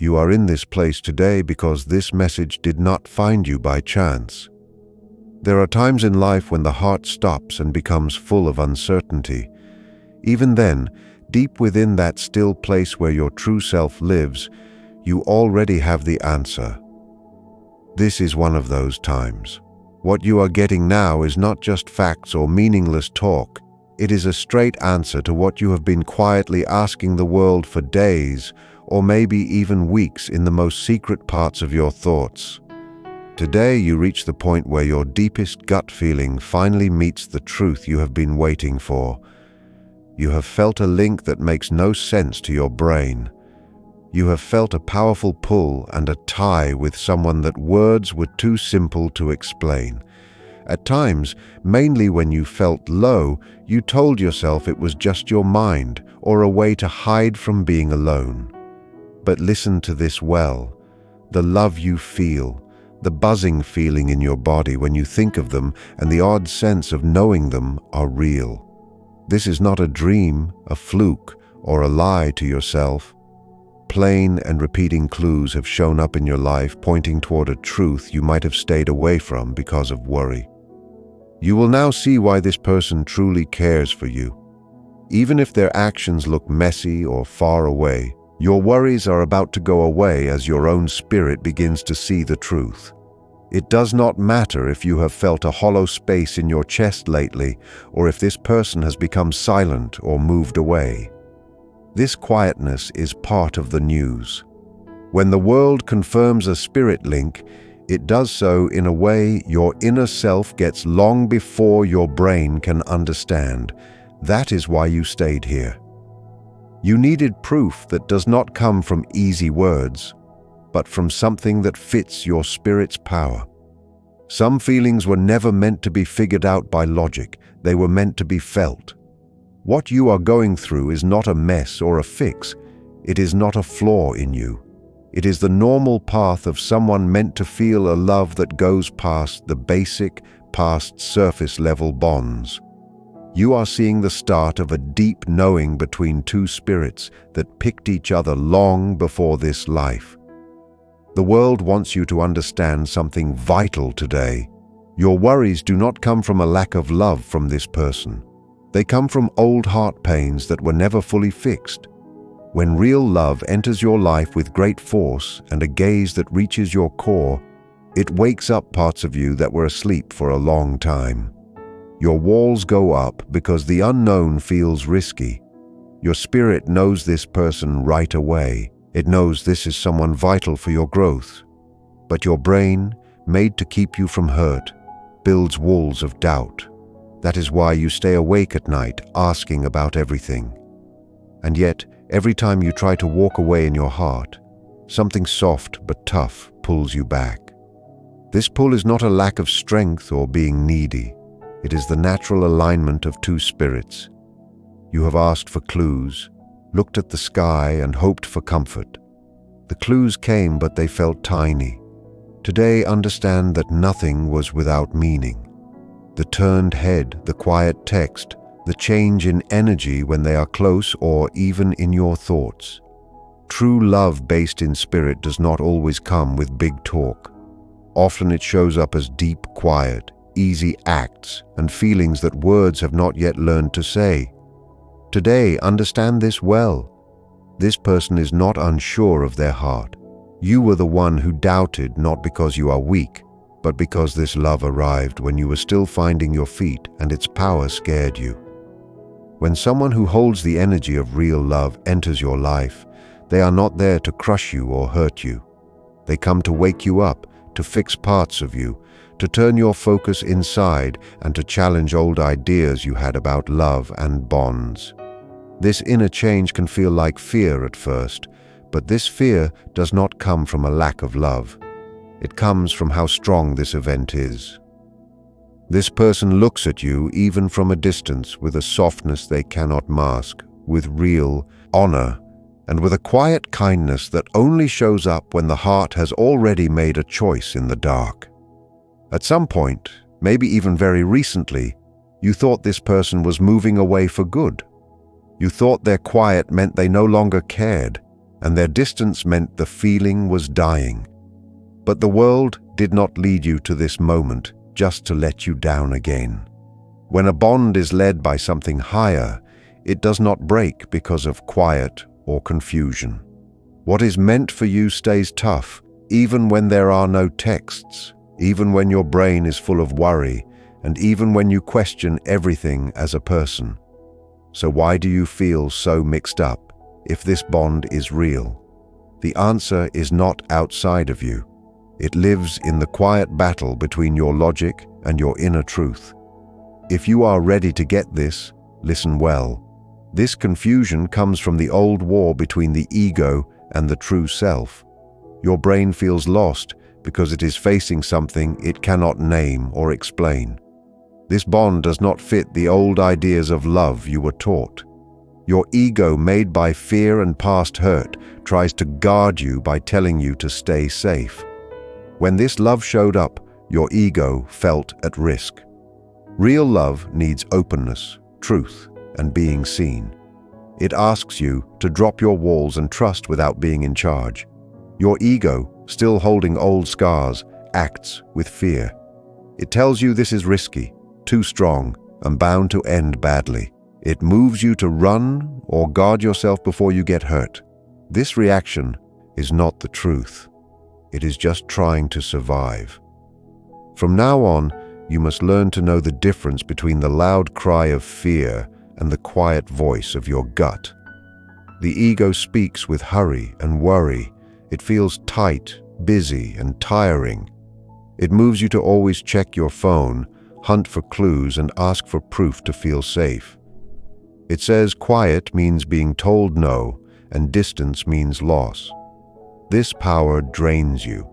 You are in this place today because this message did not find you by chance. There are times in life when the heart stops and becomes full of uncertainty. Even then, deep within that still place where your true self lives, you already have the answer. This is one of those times. What you are getting now is not just facts or meaningless talk. It is a straight answer to what you have been quietly asking the world for days, or maybe even weeks, in the most secret parts of your thoughts. Today you reach the point where your deepest gut feeling finally meets the truth you have been waiting for. You have felt a link that makes no sense to your brain. You have felt a powerful pull and a tie with someone that words were too simple to explain. At times, mainly when you felt low, you told yourself it was just your mind or a way to hide from being alone. But listen to this well. The love you feel, the buzzing feeling in your body when you think of them, and the odd sense of knowing them are real. This is not a dream, a fluke, or a lie to yourself. Plain and repeating clues have shown up in your life, pointing toward a truth you might have stayed away from because of worry. You will now see why this person truly cares for you. Even if their actions look messy or far away, your worries are about to go away as your own spirit begins to see the truth. It does not matter if you have felt a hollow space in your chest lately, or if this person has become silent or moved away. This quietness is part of the news. When the world confirms a spirit link, it does so in a way your inner self gets long before your brain can understand. That is why you stayed here. You needed proof that does not come from easy words, but from something that fits your spirit's power. Some feelings were never meant to be figured out by logic. They were meant to be felt. What you are going through is not a mess or a fix. It is not a flaw in you. It is the normal path of someone meant to feel a love that goes past the basic, past surface-level bonds. You are seeing the start of a deep knowing between two spirits that picked each other long before this life. The world wants you to understand something vital today. Your worries do not come from a lack of love from this person. They come from old heart pains that were never fully fixed. When real love enters your life with great force and a gaze that reaches your core, it wakes up parts of you that were asleep for a long time. Your walls go up because the unknown feels risky. Your spirit knows this person right away. It knows this is someone vital for your growth. But your brain, made to keep you from hurt, builds walls of doubt. That is why you stay awake at night, asking about everything. And yet, every time you try to walk away in your heart, something soft but tough pulls you back. This pull is not a lack of strength or being needy. It is the natural alignment of two spirits. You have asked for clues, looked at the sky and hoped for comfort. The clues came, but they felt tiny. Today, understand that nothing was without meaning. The turned head, the quiet text, the change in energy when they are close or even in your thoughts. True love based in spirit does not always come with big talk. Often it shows up as deep quiet, easy acts and feelings that words have not yet learned to say. Today, understand this well. This person is not unsure of their heart. You were the one who doubted, not because you are weak, but because this love arrived when you were still finding your feet and its power scared you. When someone who holds the energy of real love enters your life, they are not there to crush you or hurt you. They come to wake you up, to fix parts of you, to turn your focus inside and to challenge old ideas you had about love and bonds. This inner change can feel like fear at first, but this fear does not come from a lack of love. It comes from how strong this event is. This person looks at you even from a distance with a softness they cannot mask, with real honor, and with a quiet kindness that only shows up when the heart has already made a choice in the dark. At some point, maybe even very recently, you thought this person was moving away for good. You thought their quiet meant they no longer cared. and their distance meant the feeling was dying. But the world did not lead you to this moment just to let you down again. When a bond is led by something higher, it does not break because of quiet or confusion. What is meant for you stays tough, even when there are no texts, even when your brain is full of worry, and even when you question everything as a person. So why do you feel so mixed up if this bond is real? The answer is not outside of you. It lives in the quiet battle between your logic and your inner truth. If you are ready to get this, listen well. This confusion comes from the old war between the ego and the true self. Your brain feels lost because it is facing something it cannot name or explain. This bond does not fit the old ideas of love you were taught. Your ego, made by fear and past hurt, tries to guard you by telling you to stay safe. When this love showed up, your ego felt at risk. Real love needs openness, truth, and being seen. It asks you to drop your walls and trust without being in charge. Your ego, still holding old scars, acts with fear. It tells you this is risky, too strong, and bound to end badly. It moves you to run or guard yourself before you get hurt. This reaction is not the truth. It is just trying to survive. From now on, you must learn to know the difference between the loud cry of fear and the quiet voice of your gut. The ego speaks with hurry and worry. It feels tight, busy, and tiring. It moves you to always check your phone, hunt for clues, and ask for proof to feel safe. It says quiet means being told no, and distance means loss. This power drains you.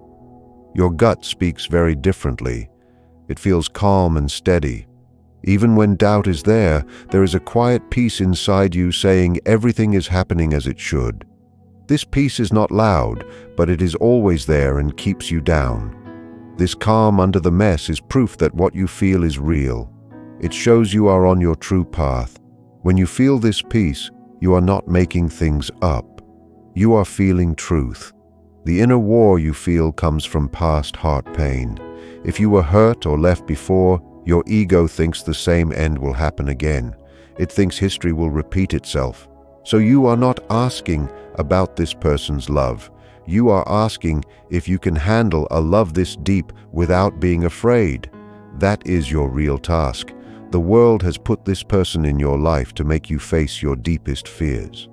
Your gut speaks very differently. It feels calm and steady. Even when doubt is there is a quiet peace inside you saying everything is happening as it should. This peace is not loud, but it is always there and keeps you down. This calm under the mess is proof that what you feel is real. It shows you are on your true path. When you feel this peace, you are not making things up. You are feeling truth. The inner war you feel comes from past heart pain. If you were hurt or left before, your ego thinks the same end will happen again. It thinks history will repeat itself. So you are not asking about this person's love. You are asking if you can handle a love this deep without being afraid. That is your real task. The world has put this person in your life to make you face your deepest fears.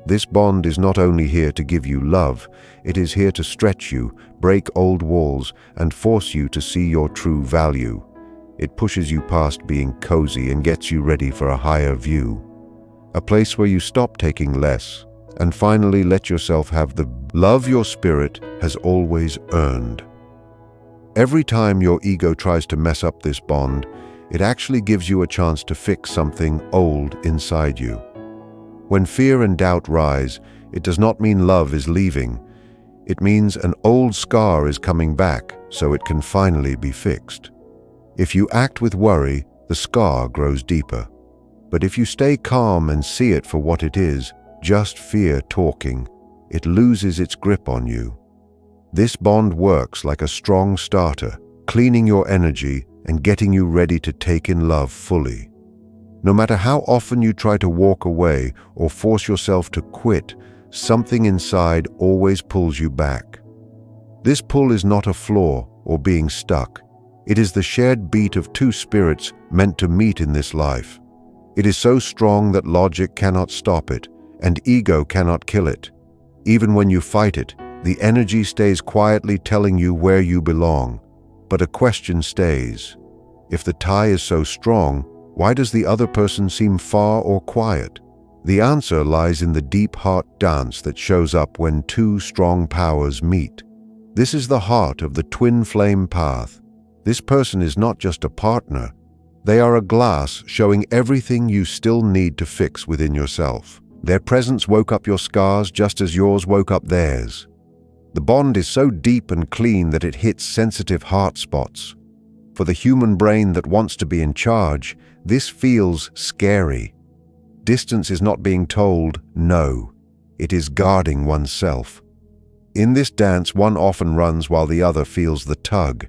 This bond is not only here to give you love, it is here to stretch you, break old walls, and force you to see your true value. It pushes you past being cozy and gets you ready for a higher view. A place where you stop taking less and finally let yourself have the love your spirit has always earned. Every time your ego tries to mess up this bond, it actually gives you a chance to fix something old inside you. When fear and doubt rise, it does not mean love is leaving. It means an old scar is coming back so it can finally be fixed. If you act with worry, the scar grows deeper. But if you stay calm and see it for what it is, just fear talking, it loses its grip on you. This bond works like a strong starter, cleaning your energy and getting you ready to take in love fully. No matter how often you try to walk away or force yourself to quit, something inside always pulls you back. This pull is not a flaw or being stuck. It is the shared beat of two spirits meant to meet in this life. It is so strong that logic cannot stop it, and ego cannot kill it. Even when you fight it, the energy stays quietly telling you where you belong. But a question stays. If the tie is so strong, why does the other person seem far or quiet? The answer lies in the deep heart dance that shows up when two strong powers meet. This is the heart of the twin flame path. This person is not just a partner. They are a glass showing everything you still need to fix within yourself. Their presence woke up your scars just as yours woke up theirs. The bond is so deep and clean that it hits sensitive heart spots. For the human brain that wants to be in charge, this feels scary. Distance is not being told no. it is guarding oneself. In this dance, one often runs while the other feels the tug.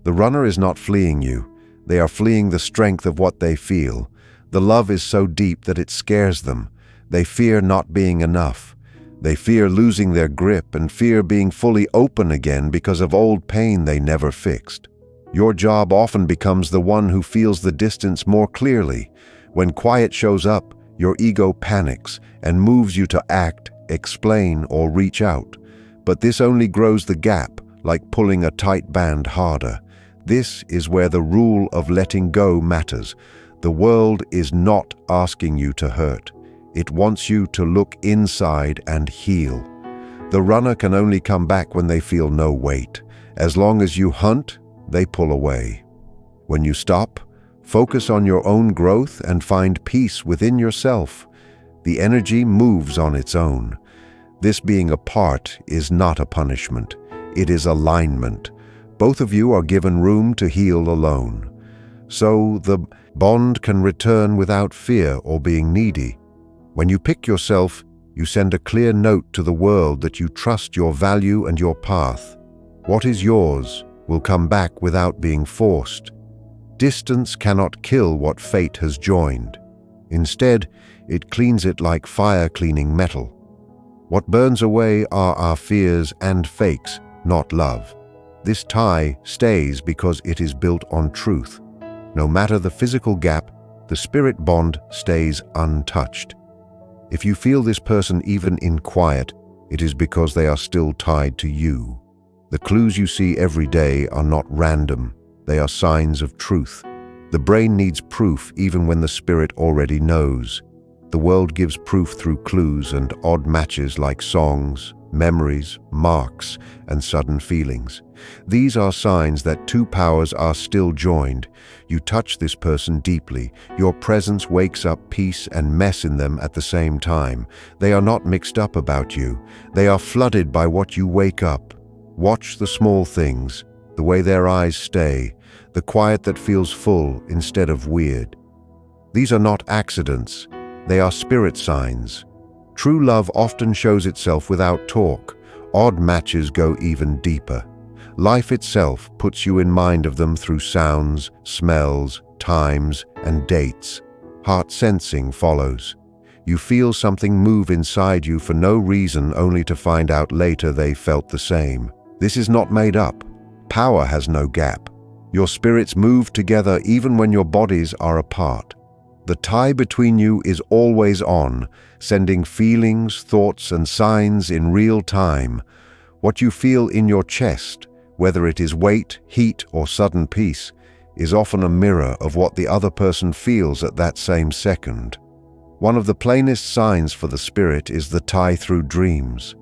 The runner is not fleeing you. They are fleeing the strength of what they feel. The love is so deep that it scares them. They fear not being enough. They fear losing their grip and fear being fully open again because of old pain they never fixed. Your job often becomes the one who feels the distance more clearly. When quiet shows up, your ego panics and moves you to act, explain, or reach out. But this only grows the gap, like pulling a tight band harder. This is where the rule of letting go matters. The world is not asking you to hurt. It wants you to look inside and heal. The runner can only come back when they feel no weight. As long as you hunt, they pull away. When you stop, focus on your own growth and find peace within yourself. The energy moves on its own. This being apart is not a punishment. It is alignment. Both of you are given room to heal alone. So the bond can return without fear or being needy. When you pick yourself, you send a clear note to the world that you trust your value and your path. What is yours will come back without being forced. Distance cannot kill what fate has joined. Instead, it cleans it like fire cleaning metal. What burns away are our fears and fakes, not love. This tie stays because it is built on truth. No matter the physical gap, the spirit bond stays untouched. If you feel this person even in quiet, it is because they are still tied to you. The clues you see every day are not random. They are signs of truth. The brain needs proof even when the spirit already knows. The world gives proof through clues and odd matches like songs, memories, marks, and sudden feelings. These are signs that two powers are still joined. You touch this person deeply. Your presence wakes up peace and mess in them at the same time. They are not mixed up about you. They are flooded by what you wake up. Watch the small things, the way their eyes stay, the quiet that feels full instead of weird. These are not accidents. They are spirit signs. True love often shows itself without talk. Odd matches go even deeper. Life itself puts you in mind of them through sounds, smells, times, and dates. Heart sensing follows. You feel something move inside you for no reason, only to find out later they felt the same. This is not made up. Power has no gap. Your spirits move together even when your bodies are apart. The tie between you is always on, sending feelings, thoughts, and signs in real time. What you feel in your chest, whether it is weight, heat, or sudden peace, is often a mirror of what the other person feels at that same second. One of the plainest signs for the spirit is the tie through dreams.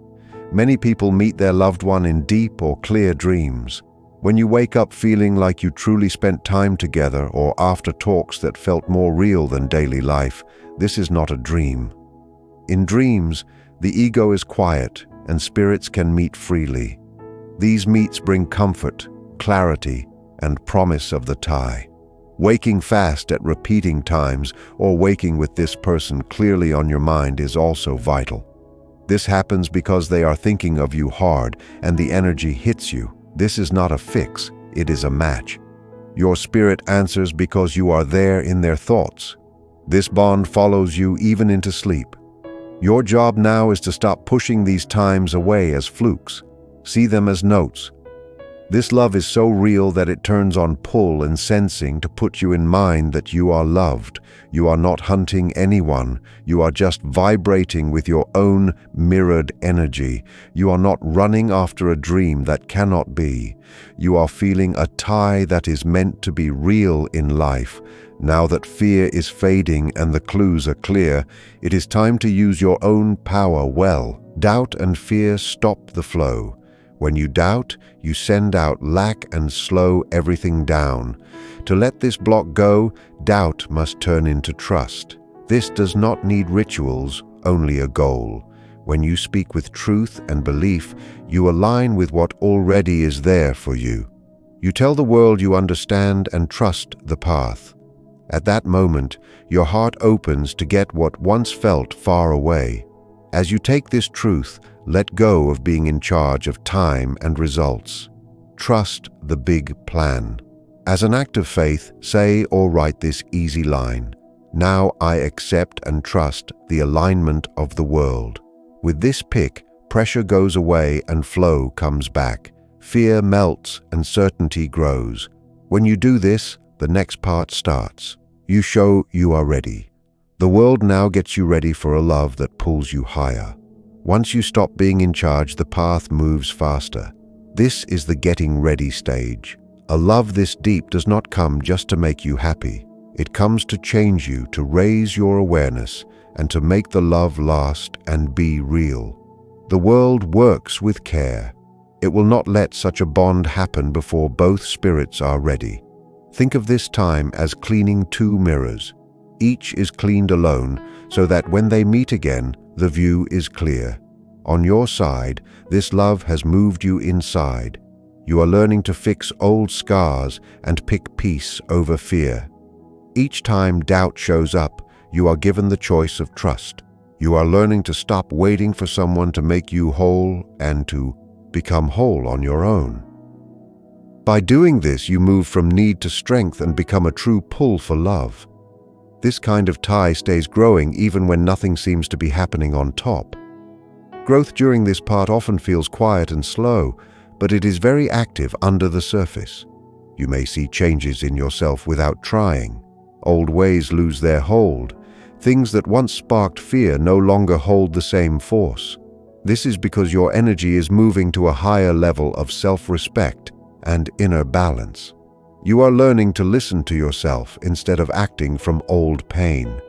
Many people meet their loved one in deep or clear dreams. When you wake up feeling like you truly spent time together, or after talks that felt more real than daily life, this is not a dream. In dreams, the ego is quiet and spirits can meet freely. These meets bring comfort, clarity, and promise of the tie. Waking fast at repeating times or waking with this person clearly on your mind is also vital. This happens because they are thinking of you hard and the energy hits you. This is not a fix, it is a match. Your spirit answers because you are there in their thoughts. This bond follows you even into sleep. Your job now is to stop pushing these times away as flukes. See them as notes. This love is so real that it turns on pull and sensing to put you in mind that you are loved. You are not hunting anyone. You are just vibrating with your own mirrored energy. You are not running after a dream that cannot be. You are feeling a tie that is meant to be real in life. Now that fear is fading and the clues are clear, it is time to use your own power well. Doubt and fear stop the flow. When you doubt, you send out lack and slow everything down. To let this block go, doubt must turn into trust. This does not need rituals, only a goal. When you speak with truth and belief, you align with what already is there for you. You tell the world you understand and trust the path. At that moment, your heart opens to get what once felt far away. As you take this truth, let go of being in charge of time and results. Trust the big plan. As an act of faith, say or write this easy line: "Now I accept and trust the alignment of the world." With this pick, pressure goes away and flow comes back. Fear melts and certainty grows. When you do this, the next part starts. You show you are ready. The world now gets you ready for a love that pulls you higher. Once you stop being in charge, the path moves faster. This is the getting ready stage. A love this deep does not come just to make you happy. It comes to change you, to raise your awareness, and to make the love last and be real. The world works with care. It will not let such a bond happen before both spirits are ready. Think of this time as cleaning two mirrors. Each is cleaned alone so that when they meet again, the view is clear. On your side, this love has moved you inside. You are learning to fix old scars and pick peace over fear. Each time doubt shows up, you are given the choice of trust. You are learning to stop waiting for someone to make you whole and to become whole on your own. By doing this, you move from need to strength and become a true pull for love. This kind of tie stays growing even when nothing seems to be happening on top. Growth during this part often feels quiet and slow, but it is very active under the surface. You may see changes in yourself without trying. Old ways lose their hold. Things that once sparked fear no longer hold the same force. This is because your energy is moving to a higher level of self-respect and inner balance. You are learning to listen to yourself instead of acting from old pain.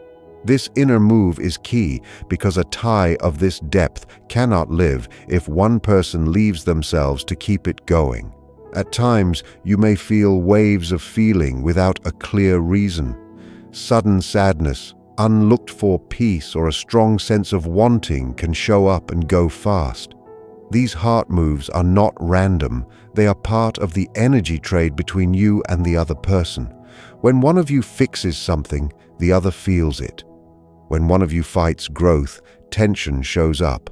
This inner move is key because a tie of this depth cannot live if one person leaves themselves to keep it going. At times, you may feel waves of feeling without a clear reason. Sudden sadness, unlooked-for peace, or a strong sense of wanting can show up and go fast. These heart moves are not random. They are part of the energy trade between you and the other person. When one of you fixes something, the other feels it. When one of you fights growth, tension shows up.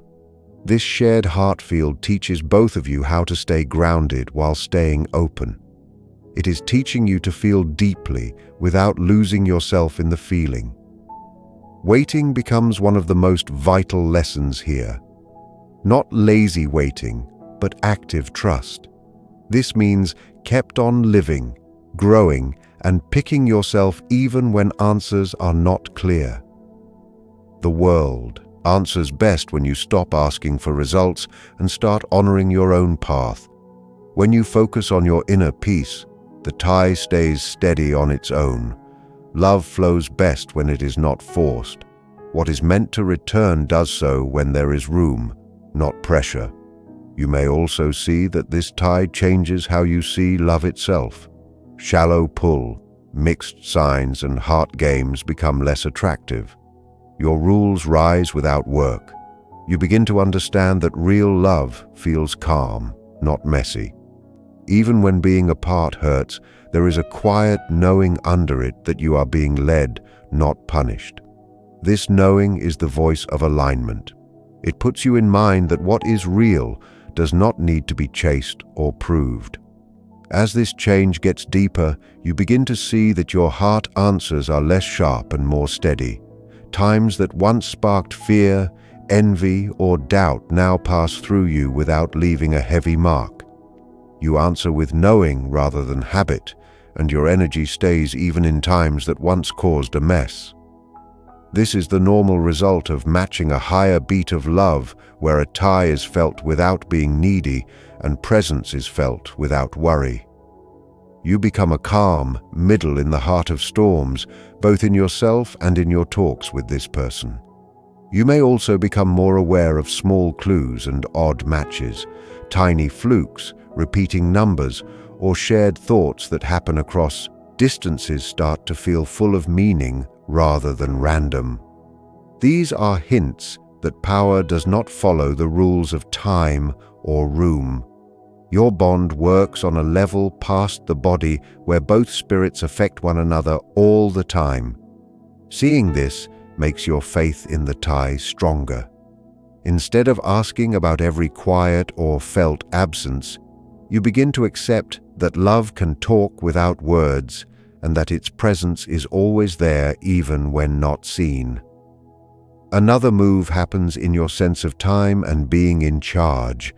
This shared heart field teaches both of you how to stay grounded while staying open. It is teaching you to feel deeply without losing yourself in the feeling. Waiting becomes one of the most vital lessons here. Not lazy waiting, but active trust. This means kept on living, growing, and picking yourself even when answers are not clear. The world answers best when you stop asking for results and start honoring your own path. When you focus on your inner peace, the tie stays steady on its own. Love flows best when it is not forced. What is meant to return does so when there is room, not pressure. You may also see that this tie changes how you see love itself. Shallow pull, mixed signs, and heart games become less attractive. Your rules rise without work. You begin to understand that real love feels calm, not messy. Even when being apart hurts, there is a quiet knowing under it that you are being led, not punished. This knowing is the voice of alignment. It puts you in mind that what is real does not need to be chased or proved. As this change gets deeper, you begin to see that your heart answers are less sharp and more steady. Times that once sparked fear, envy, or doubt now pass through you without leaving a heavy mark. You answer with knowing rather than habit, and your energy stays even in times that once caused a mess. This is the normal result of matching a higher beat of love, where a tie is felt without being needy and presence is felt without worry. You become a calm middle in the heart of storms, both in yourself and in your talks with this person. You may also become more aware of small clues and odd matches, tiny flukes, repeating numbers, or shared thoughts that happen across distances start to feel full of meaning rather than random. These are hints that power does not follow the rules of time or room. Your bond works on a level past the body where both spirits affect one another all the time. Seeing this makes your faith in the tie stronger. Instead of asking about every quiet or felt absence, you begin to accept that love can talk without words and that its presence is always there even when not seen. Another move happens in your sense of time and being in charge.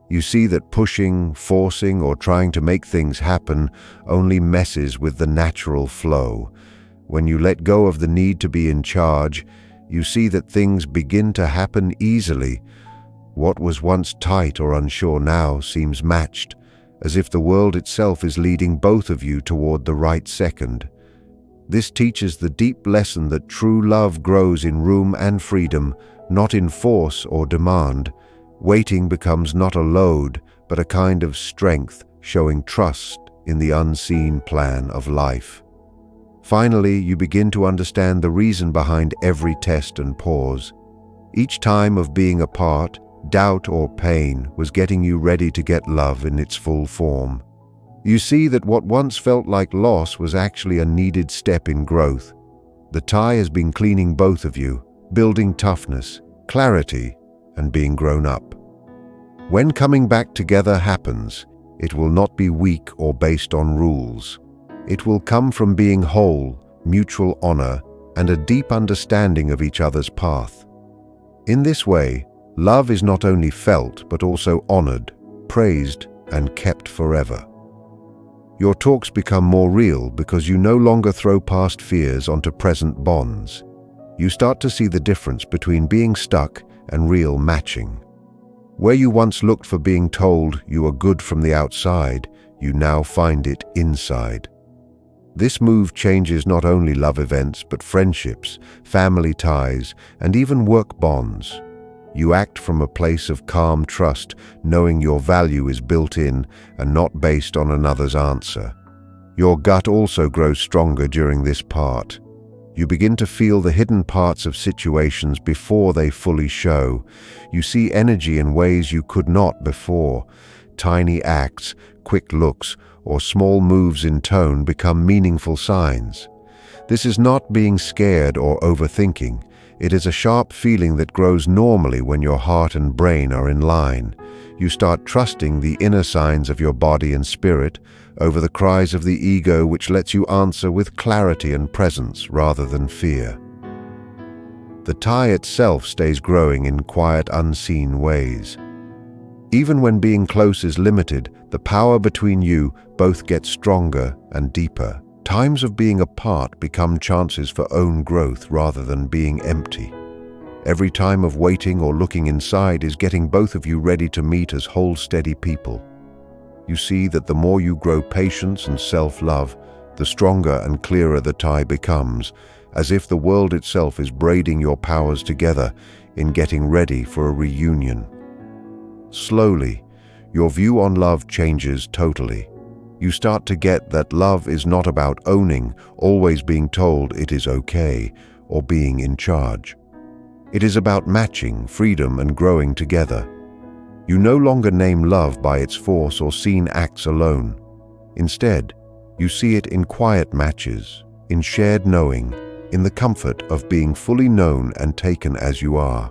You see that pushing, forcing, or trying to make things happen only messes with the natural flow. When you let go of the need to be in charge, you see that things begin to happen easily. What was once tight or unsure now seems matched, as if the world itself is leading both of you toward the right second. This teaches the deep lesson that true love grows in room and freedom, not in force or demand. Waiting becomes not a load, but a kind of strength, showing trust in the unseen plan of life. Finally, you begin to understand the reason behind every test and pause. Each time of being apart, doubt or pain was getting you ready to get love in its full form. You see that what once felt like loss was actually a needed step in growth. The tie has been cleaning both of you, building toughness, clarity, and being grown up. When coming back together happens, it will not be weak or based on rules. It will come from being whole, mutual honor, and a deep understanding of each other's path. In this way, love is not only felt but also honored, praised, and kept forever. Your talks become more real because you no longer throw past fears onto present bonds. You start to see the difference between being stuck and real matching. Where you once looked for being told you are good from the outside, you now find it inside. This move changes not only love events but friendships, family ties, and even work bonds. You act from a place of calm trust, knowing your value is built in and not based on another's answer. Your gut also grows stronger during this part. You begin to feel the hidden parts of situations before they fully show. You see energy in ways you could not before. Tiny acts, quick looks, or small moves in tone become meaningful signs. This is not being scared or overthinking. It is a sharp feeling that grows normally when your heart and brain are in line. You start trusting the inner signs of your body and spirit over the cries of the ego, which lets you answer with clarity and presence rather than fear. The tie itself stays growing in quiet, unseen ways. Even when being close is limited, the power between you both gets stronger and deeper. Times of being apart become chances for own growth rather than being empty. Every time of waiting or looking inside is getting both of you ready to meet as whole, steady people. You see that the more you grow patience and self-love, the stronger and clearer the tie becomes, as if the world itself is braiding your powers together in getting ready for a reunion. Slowly, your view on love changes totally. You start to get that love is not about owning, always being told it is okay, or being in charge. It is about matching, freedom, and growing together. You no longer name love by its force or seen acts alone. Instead, you see it in quiet matches, in shared knowing, in the comfort of being fully known and taken as you are.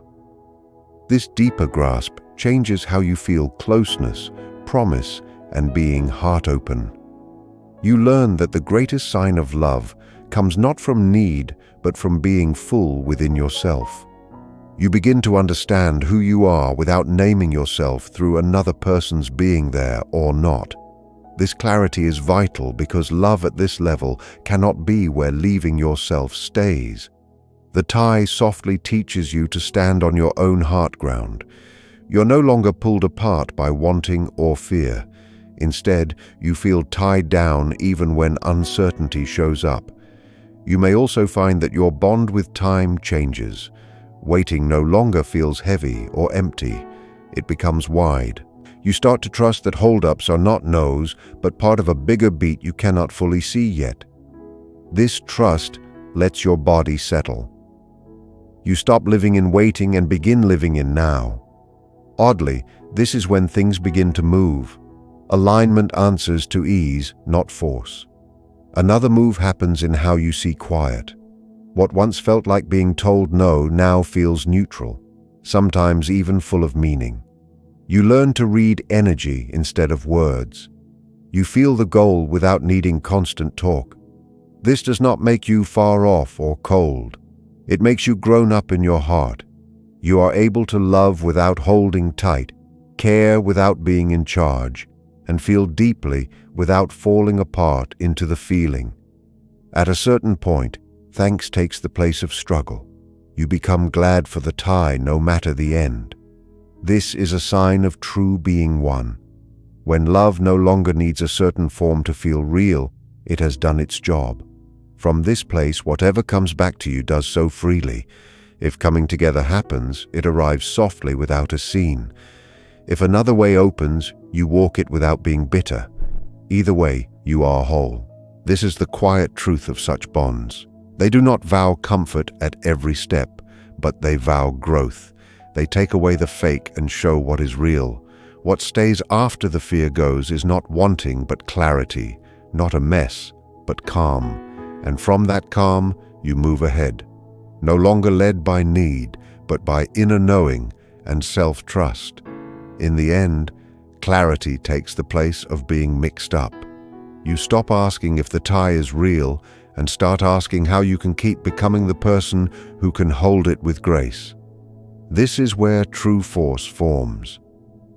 This deeper grasp changes how you feel closeness, promise, and being heart-open. You learn that the greatest sign of love comes not from need, but from being full within yourself. You begin to understand who you are without naming yourself through another person's being there or not. This clarity is vital because love at this level cannot be where leaving yourself stays. The tie softly teaches you to stand on your own heart ground. You're no longer pulled apart by wanting or fear. Instead, you feel tied down even when uncertainty shows up. You may also find that your bond with time changes. Waiting no longer feels heavy or empty. It becomes wide. You start to trust that holdups are not no's, but part of a bigger beat you cannot fully see yet. This trust lets your body settle. You stop living in waiting and begin living in now. Oddly, this is when things begin to move. Alignment answers to ease, not force. Another move happens in how you see quiet. What once felt like being told no now feels neutral. sometimes even full of meaning. You learn to read energy instead of words. You feel the goal without needing constant talk. This does not make you far off or cold. It makes you grown up in your heart. You are able to love without holding tight, care without being in charge, and feel deeply without falling apart into the feeling. At a certain point, thanks takes the place of struggle. You become glad for the tie no matter the end. This is a sign of true being one. When love no longer needs a certain form to feel real, it has done its job. From this place, whatever comes back to you does so freely. If coming together happens, it arrives softly without a scene. If another way opens, you walk it without being bitter. Either way, you are whole. This is the quiet truth of such bonds. They do not vow comfort at every step, but they vow growth. They take away the fake and show what is real. What stays after the fear goes is not wanting but clarity, not a mess, but calm. And from that calm, you move ahead, no longer led by need, but by inner knowing and self-trust. In the end, clarity takes the place of being mixed up. You stop asking if the tie is real and start asking how you can keep becoming the person who can hold it with grace. This is where true force forms.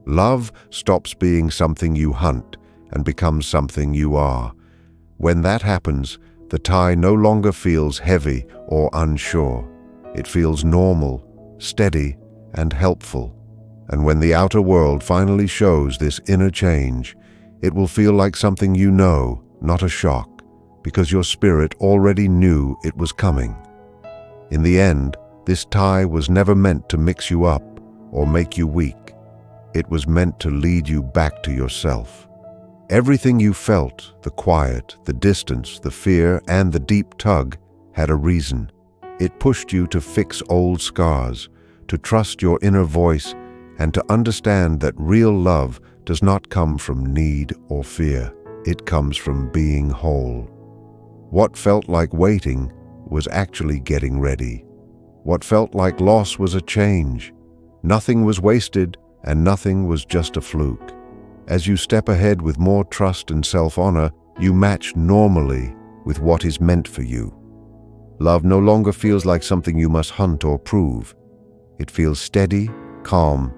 Love stops being something you hunt and becomes something you are. When that happens, the tie no longer feels heavy or unsure. It feels normal, steady, and helpful. And when the outer world finally shows this inner change, it will feel like something you know, not a shock, because your spirit already knew it was coming. In the end, this tie was never meant to mix you up or make you weak. It was meant to lead you back to yourself. Everything you felt, the quiet, the distance, the fear, and the deep tug, had a reason. It pushed you to fix old scars, to trust your inner voice, and to understand that real love does not come from need or fear. It comes from being whole. What felt like waiting was actually getting ready. What felt like loss was a change. Nothing was wasted, and nothing was just a fluke. As you step ahead with more trust and self-honor, you match normally with what is meant for you. Love no longer feels like something you must hunt or prove. It feels steady, calm,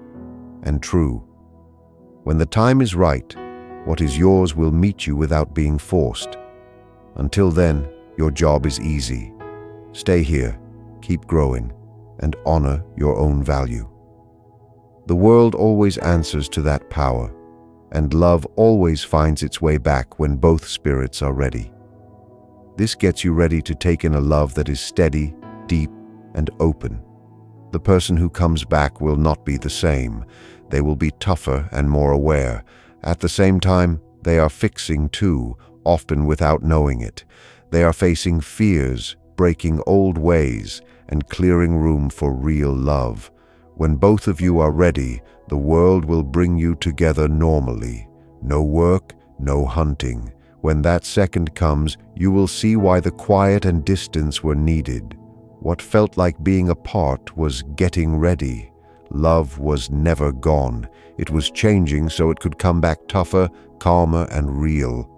and true. When the time is right, what is yours will meet you without being forced. Until then, your job is easy. Stay here, keep growing, and honor your own value. The world always answers to that power, and love always finds its way back when both spirits are ready. This gets you ready to take in a love that is steady, deep, and open. The person who comes back will not be the same. They will be tougher and more aware. At the same time, they are fixing too, often without knowing it. They are facing fears, breaking old ways, and clearing room for real love. When both of you are ready, the world will bring you together normally. No work, no hunting. When that second comes, you will see why the quiet and distance were needed. What felt like being apart was getting ready. Love was never gone. It was changing so it could come back tougher, calmer, and real.